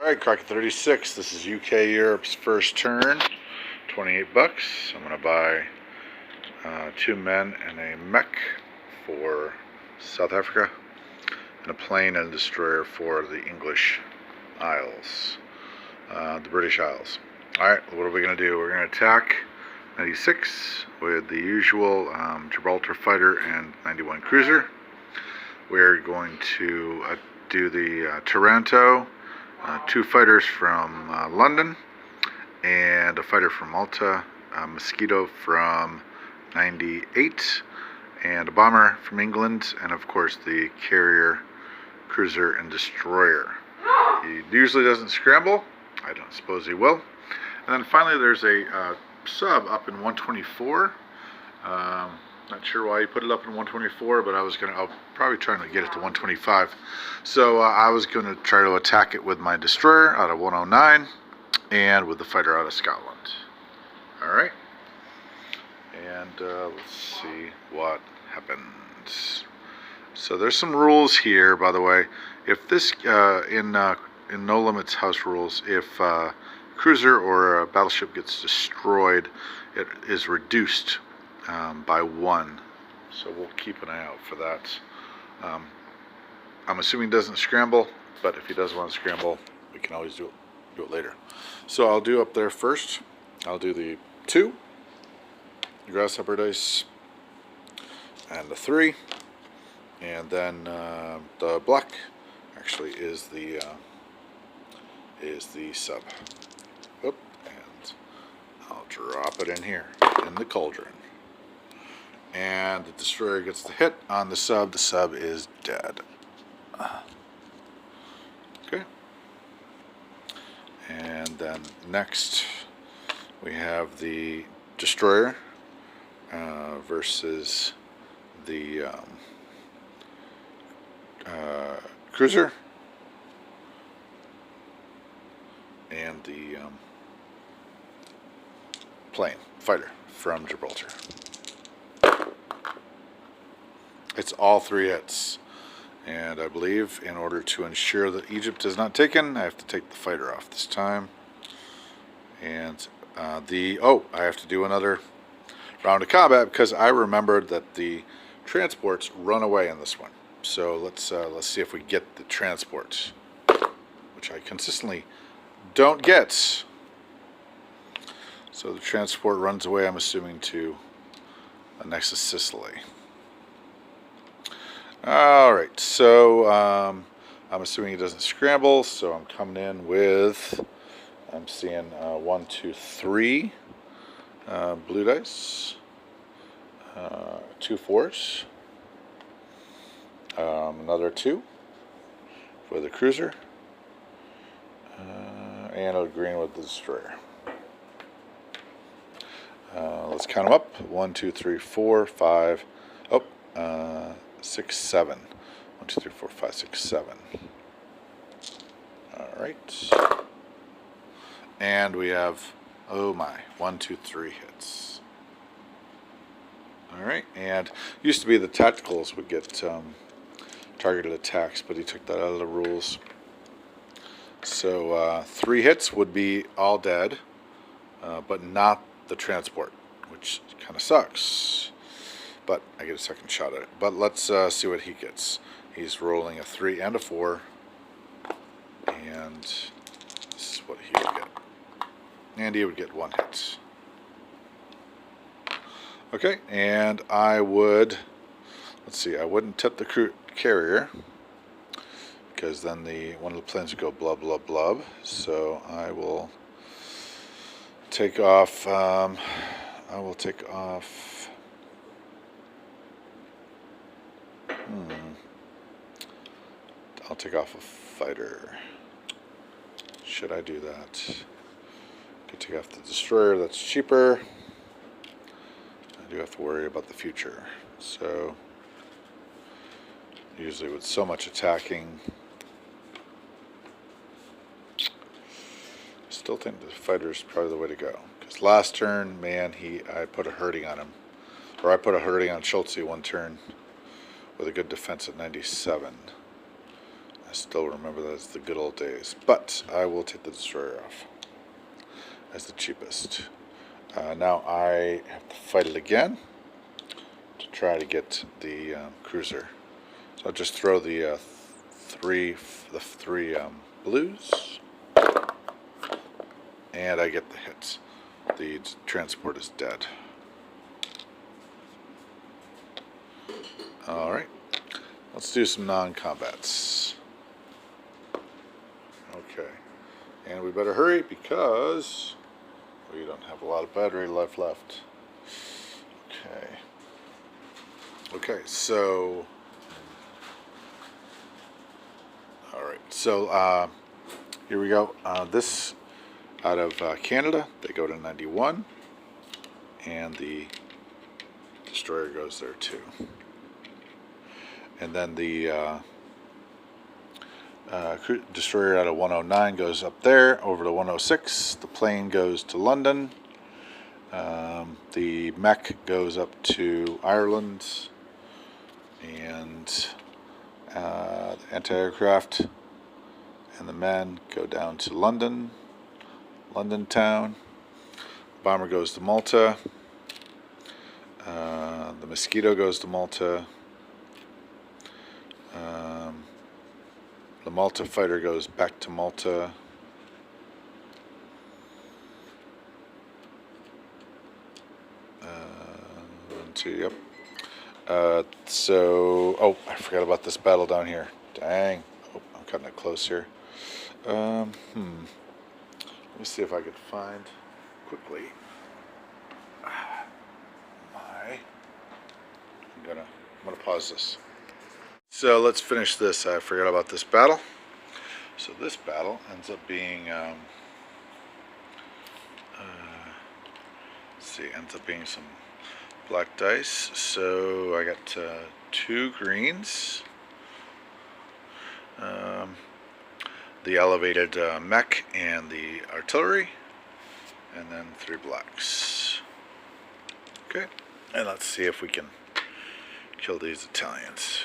Alright, Crockett 36. This is UK Europe's first turn. 28 bucks. I'm going to buy 2 men and a mech for South Africa, and a plane and a destroyer for the English Isles, the British Isles. Alright, what are we going to do? We're going to attack 96 with the usual Gibraltar fighter and 91 cruiser. We're going to do the Taranto, 2 fighters from London, and a fighter from Malta, a Mosquito from 98, and a bomber from England, and of course the carrier, cruiser, and destroyer. He usually doesn't scramble. I don't suppose he will. And then finally there's a sub up in 124. Not sure why he put it up in 124, but I'll probably trying to get it to 125. So I was going to try to attack it with my destroyer out of 109 and with the fighter out of Scotland. Alright. And let's see what happens. So there's some rules here, by the way. If this, in No Limits house rules, if a cruiser or a battleship gets destroyed, it is reduced by 1, so we'll keep an eye out for that. I'm assuming he doesn't scramble, but if he does want to scramble, we can always do it later. So I'll do up there first. I'll do the 2, the grasshopper dice, and the 3, and then the black actually is the sub. Oop, and I'll drop it in here in the cauldron. And the destroyer gets the hit on the sub. The sub is dead. Okay. And then next we have the destroyer versus the cruiser and the plane fighter from Gibraltar. It's all 3 hits, and I believe in order to ensure that Egypt is not taken, I have to take the fighter off this time. And I have to do another round of combat because I remembered that the transports run away in this one. So let's see if we get the transport, which I consistently don't get. So the transport runs away, I'm assuming, to Nexus Sicily. Alright, so I'm assuming he doesn't scramble, so I'm coming in with, I'm seeing 1, 2, 3 blue dice, 2 4s, another 2 for the cruiser, and a green with the destroyer. Let's count them up. 1, 2, 3, 4, 5. 6, 7. 1, 2, 3, 4, 5, 6, 7. Alright. And we have, oh my, 1, 2, 3 hits. Alright, and used to be the tacticals would get targeted attacks, but he took that out of the rules. So 3 hits would be all dead, but not the transport, which kind of sucks. But I get a second shot at it. But let's see what he gets. He's rolling a 3 and a 4. And this is what he would get. And he would get 1 hit. Okay, and I would, let's see, I wouldn't tip the carrier, because then one of the planes would go blub, blub, blub. So I will take off, I'll take off a fighter. Should I do that? Could take off the destroyer, that's cheaper. I do have to worry about the future. So, usually with so much attacking, I still think the fighter is probably the way to go. Because last turn, man, I put a hurting on him. Or I put a hurting on Schultze one turn with a good defense at 97. I still remember that as the good old days. But I will take the destroyer off as the cheapest. Now I have to fight it again to try to get the cruiser. So I'll just throw the three blues, and I get the hits. The transport is dead. Alright, let's do some non-combats. Okay, and we better hurry because we don't have a lot of battery life left. Okay, so alright, so here we go. This out of Canada, they go to 91, and the destroyer goes there too. And then the destroyer out of 109 goes up there over to 106. The plane goes to London. The mech goes up to Ireland, and the anti-aircraft and the men go down to London town. The bomber goes to Malta. The Mosquito goes to Malta. The Malta fighter goes back to Malta. Yep. Oh, I forgot about this battle down here. Dang. Oh, I'm cutting it close here. Let me see if I could find quickly I'm gonna pause this. So let's finish this. I forgot about this battle. So this battle ends up being ends up being some black dice. So I got 2 greens, the elevated mech and the artillery, and then 3 blacks. Okay, and let's see if we can kill these Italians.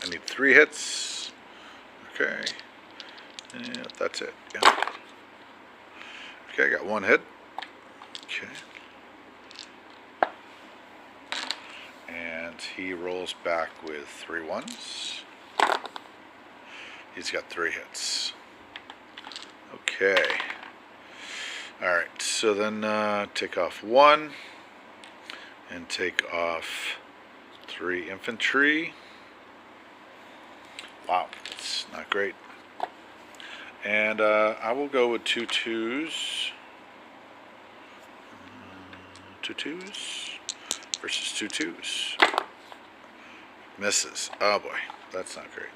I need 3 hits. Okay, yeah, that's it. Yeah. Okay, I got 1 hit. Okay. And he rolls back with 3 ones. He's got 3 hits. Okay. Alright, so then take off 1 and take off 3 infantry. Wow, that's not great. And I will go with 2 twos. 2 twos versus 2 twos. Misses. Oh boy, that's not great.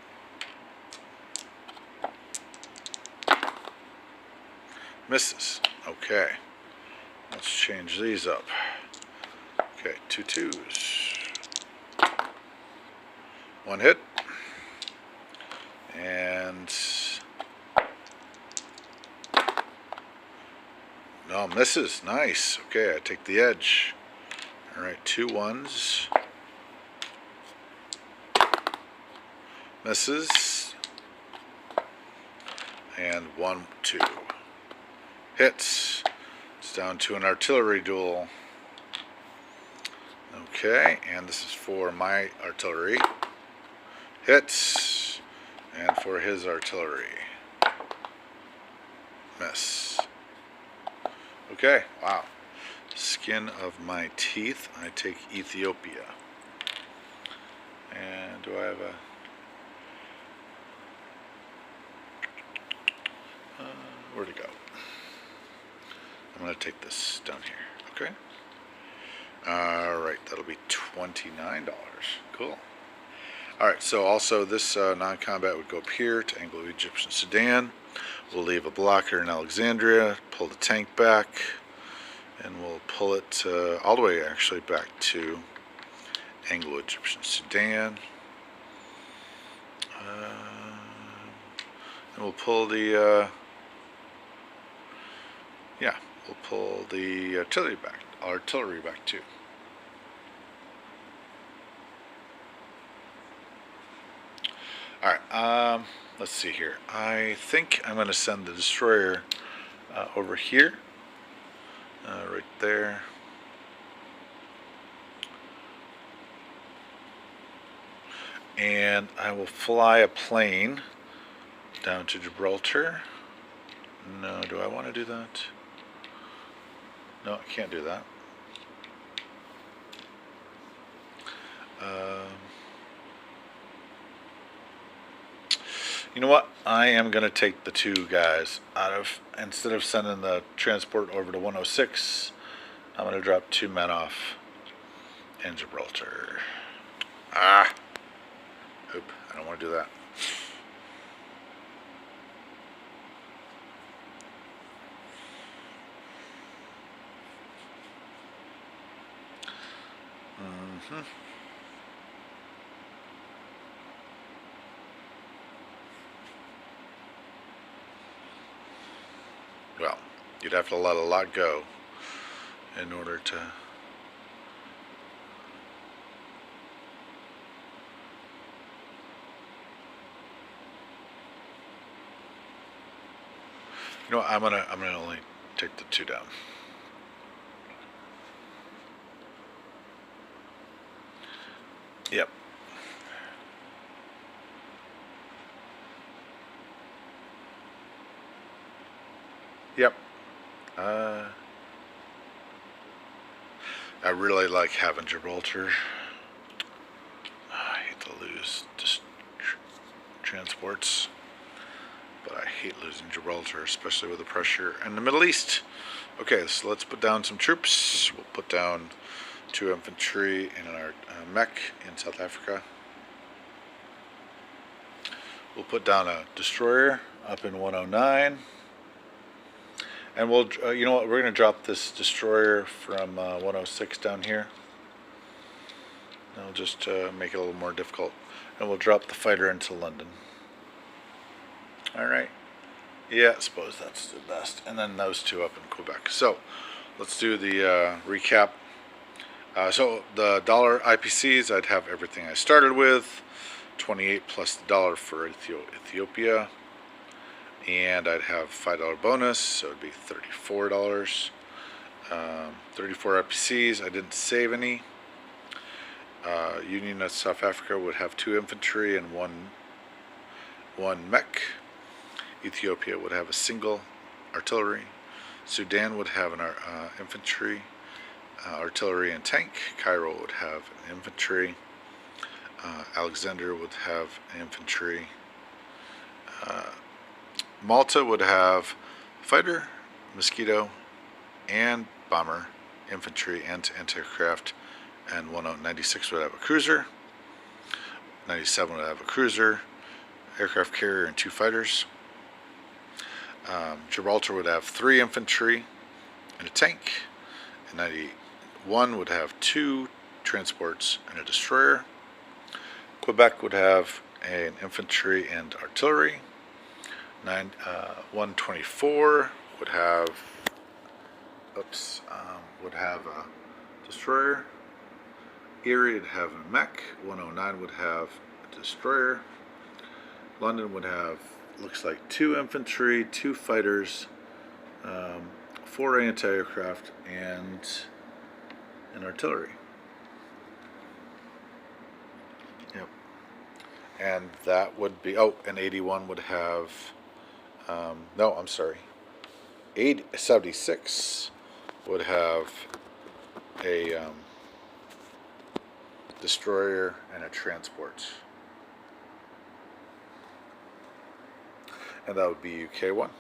Misses. Okay. Let's change these up. Okay, 2 twos. 1 hit. And no, misses. Nice. Okay, I take the edge. Alright, 2 ones. Misses. And 1, 2. Hits. It's down to an artillery duel. Okay, and this is for my artillery. Hits. And for his artillery. Miss. Okay, wow. Skin of my teeth. I take Ethiopia. And do I have a... where'd it go? I'm going to take this down here. Okay. Alright, that'll be $29. Cool. Alright, so also this non-combat would go up here to Anglo-Egyptian Sudan. We'll leave a blocker in Alexandria, pull the tank back, and we'll pull it all the way actually back to Anglo-Egyptian Sudan. And we'll pull the we'll pull the artillery back too. let's see here. I think I'm going to send the destroyer over here, right there. And I will fly a plane down to Gibraltar. No, do I want to do that? No, I can't do that. You know what? I am going to take the two guys out of, instead of sending the transport over to 106, I'm going to drop 2 men off in Gibraltar. Ah! Oop, I don't want to do that. Well, you'd have to let a lot go in order to... You know what, I'm gonna only take the 2 down. Yep. Yep. I really like having Gibraltar. I hate to lose just transports, but I hate losing Gibraltar, especially with the pressure in the Middle East. Okay, so let's put down some troops. We'll put down 2 infantry in our mech in South Africa. We'll put down a destroyer up in 109. And we'll, you know what, we're going to drop this destroyer from 106 down here. That'll just make it a little more difficult. And we'll drop the fighter into London. Alright. Yeah, I suppose that's the best. And then those 2 up in Quebec. So, let's do the recap. So, the dollar IPCs, I'd have everything I started with. 28 plus the dollar for Ethiopia. And I'd have $5 bonus, so it'd be $34. 34 IPCs, I didn't save any. Union of South Africa would have 2 infantry and one mech. Ethiopia would have a single artillery. Sudan would have an infantry, artillery, and tank. Cairo would have an infantry. Alexander would have an infantry. Malta would have fighter, mosquito, and bomber, infantry, and anti-aircraft, and 96 would have a cruiser. 97 would have a cruiser, aircraft carrier, and 2 fighters. Gibraltar would have 3 infantry and a tank. And 91 would have 2 transports and a destroyer. Quebec would have an infantry and artillery. 124 would have would have a destroyer. Erie would have a mech. 109 would have a destroyer. London would have, looks like, 2 infantry, 2 fighters, 4 anti-aircraft, and an artillery. Yep. And that would be, oh, and 81 would have, no, I'm sorry, 76 would have a destroyer and a transport. And that would be UK1.